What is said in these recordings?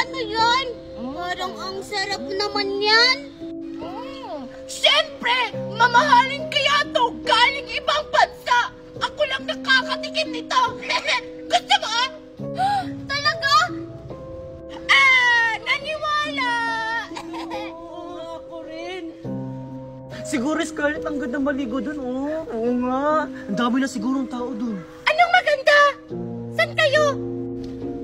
ano yan? Parang ang sarap naman yan. Siyempre, mamahalin kaya to galing ibang bansa. Ako lang nakakatikim nito. Gusto mo? Talaga? Naniwala. Ako rin. Siguro, Scarlett, ang ganda maligo dun, oh. Oo nga. Ang dami na sigurong tao dun. Anong maganda? Saan kayo?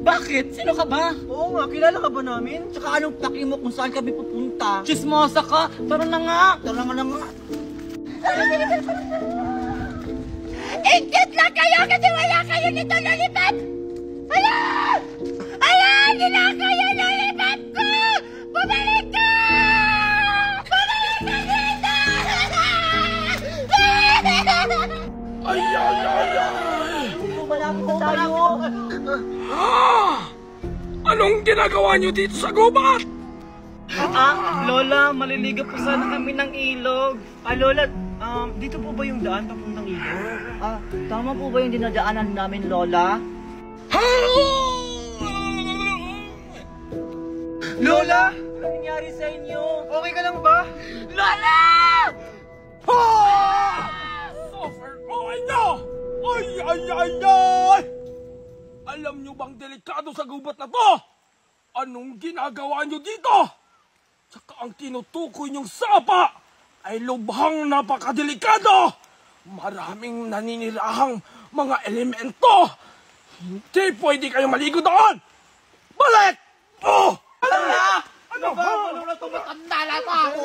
Bakit? Sino ka ba? Oo nga, kilala ka ba namin? Tsaka anong paki mo kung saan kami pupunta? Chismosa ka! Tara na nga! Tara nga na nga! Ingit lang kayo kasi wala kayo nito lollipop! Hala! Hala! Hindi na kayo lollipop ko! Bumalik ka! Bumalik ka dito! Ay, ay, ay, ay! Malapit na tayo! Anong ginagawa niyo dito sa gubat? Lola, maliligo po sana kami ng ilog. Lola, dito po ba yung daan papuntang ilog? Tama po ba yung dinadaanan namin, Lola? Lola! Ano nangyari sa inyo? Okay ka lang ba? Lola! Suffer ko, ay no! Ay, ay, ay, ay! Alam niyo bang delikado sa gubat na to? Anong ginagawa niyo dito? Tsaka ang tinutukoy niyong sapa ay lubhang napakadelikado. Maraming naninirahang mga elemento. Hindi pwede kayong maligo doon. Balik! Oh! Ano na? Ano ba? Ano na ito? Matanda na pa ako!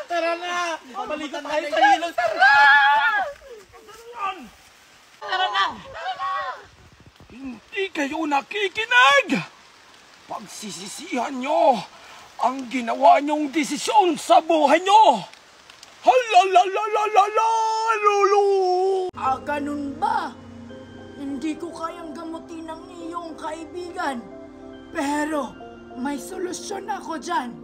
Tara na! Maligo tayo sa ilog! Tara na! Hindi kayo nakikinig! Pagsisisihan nyo ang ginawa nyong desisyon sa buhay nyo! Halalalalala! Lulu! Ganun ba? Hindi ko kayang gamutin ang iyong kaibigan. Pero may solusyon ako dyan.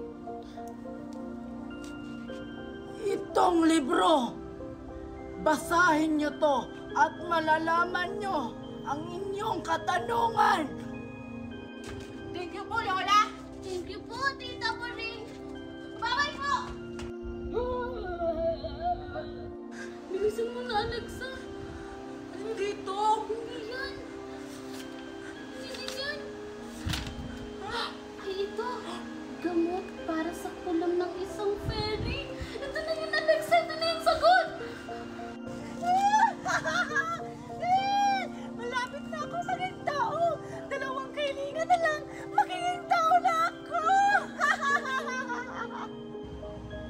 Itong libro. Basahin nyo to at malalaman nyo ang inyong katanungan. Thank you po, Lola. Thank you po, Tita Boring. Bakit po? Bilisan mo na, Alexa. Dito. Hindi yan. Hindi yan. Ay, ito. Gamot para sa kulam ng isang fairy. Ito na yun, Alexa. Ito na yung sagot. Malapit na ako maging tao. 2 kailingan na lang. Magiging tao na ako.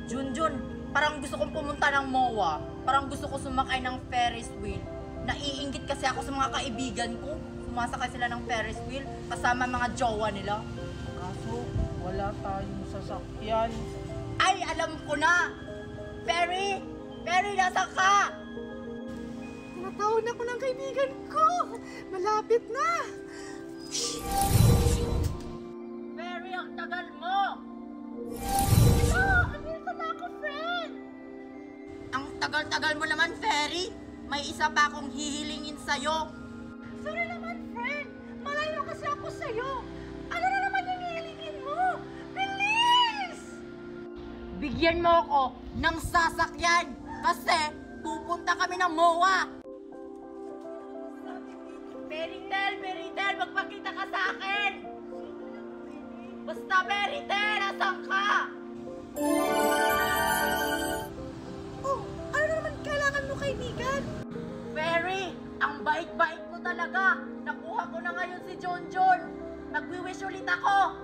Junjun, parang gusto kong pumunta ng MOA. Parang gusto ko sumakay ng Ferris wheel. Naiinggit kasi ako sa mga kaibigan ko. Sumasakay sila ng Ferris wheel kasama mga jowa nila. Kaso, wala tayong sasakyan. Ay, alam ko na! Ferry! Ferry, nasa ka? Tinatawag ako ng kaibigan ko. Malapit na. Ferry, ang tagal mo! Andito na ako, friend. Ang tagal-tagal mo naman, Ferry. May isa pa akong hihilingin sa'yo. Sorry naman, friend. Malayo kasi ako sa'yo. Ano na naman yung hihilingin mo? Bilis! Bigyan mo ako ng sasakyan kasi pupunta kami ng MOA. Meritel, magpakita ka sa akin! Basta, Meritel, asan ka? Oh, ano na naman kailangan mo, kaibigan? Ferry, ang bait-bait mo talaga. Nakuha ko na ngayon si Jonjon. Magwi-wish ulit ako.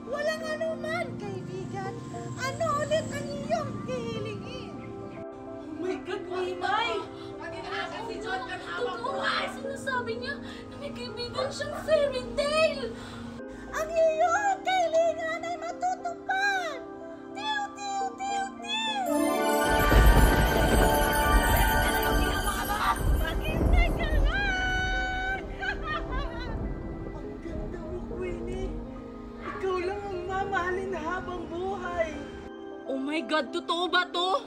Walang anuman, kaibigan. Ano ulit ang iyong hihilingin? Oh my God, Maymay! Mag-inaasan si Jonjon habang buhay. Sinasabi niya na may kaibigan siyang fairy tale. Ang iyong kailangan ay matutupad! Tiw, tiw, tiw, tiw! Maghintay ka lang! Ang ganda mo, Queenie! Ikaw lang ang mamahalin habang buhay! Oh my God, totoo ba to?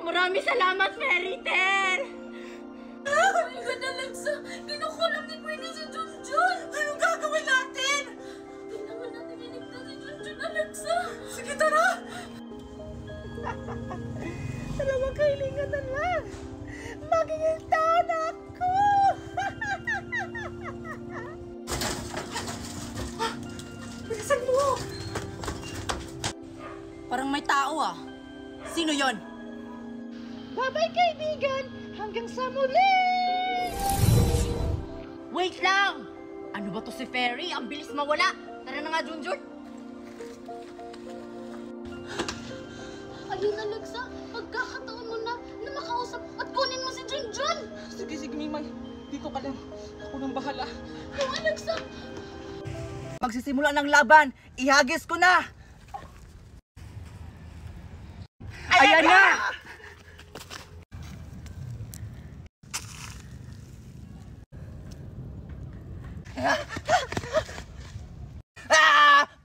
Maraming salamat, Meritel! Oh my God, Alexa! Kinukulam ni Queenie si Junjun! Anong gagawin natin? Parang may tao ah. Sino yon? Bye-bye, kaibigan! Hanggang sa muli! Wait lang! Ano ba to si Fairy? Ang bilis mawala. Tara na nga, Junjun. Ayun, Alexa, pagkakataon mo na makausap at kunin mo si Junjun! Sige, Mimay. Dito ka lang. Ako nang bahala. Oh, Alexa! Magsisimula ng laban. Ihagis ko na. Ayan na!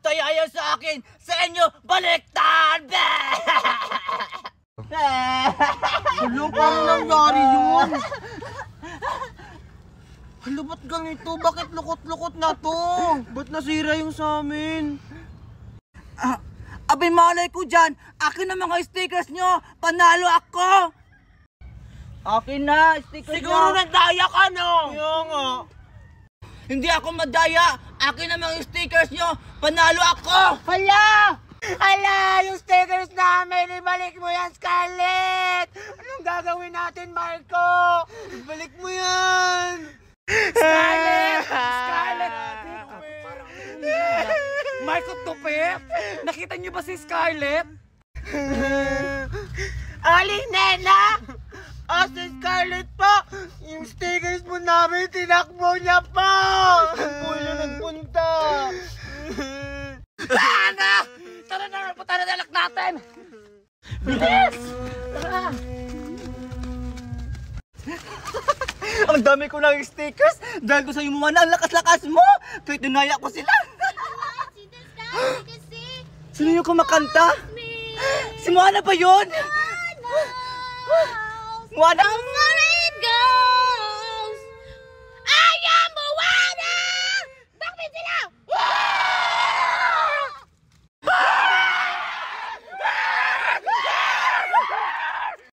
Tayo ayaw sa akin! Sa inyo, baliktad! Ano, paano nangyari yun? Hala, ba't ganito? Bakit lukot-lukot na to? Ba't nasira yung sa amin? Abay, malay ko dyan! Akin na mga stickers nyo! Panalo ako! Akin na, stickers Siguro nyo! nagdaya ka, no? Kaya nga. Hindi ako madaya! Akin na mga stickers nyo! Panalo ako! Hala! Hala! Yung stickers namin! Ibalik mo yan, Scarlett! Anong gagawin natin, Marco? Ibalik mo yan! Scarlett! Scarlett! Marco Tupet! Nakita niyo ba si Scarlett? Aling Nena! Si Scarlett po! Yung stickers mo namin, tinakbo niya po! Saan na nagpunta? Ana! Tara na! Punta na dalak natin! Bilis! Tara! Ang dami ko ng stickers dahil ko sa iyo muna ang lakas-lakas mo! Kahit dinaya ko sila! Si Descartes kasi! Sino yung kumakanta? Si Moana ba yun? Moana!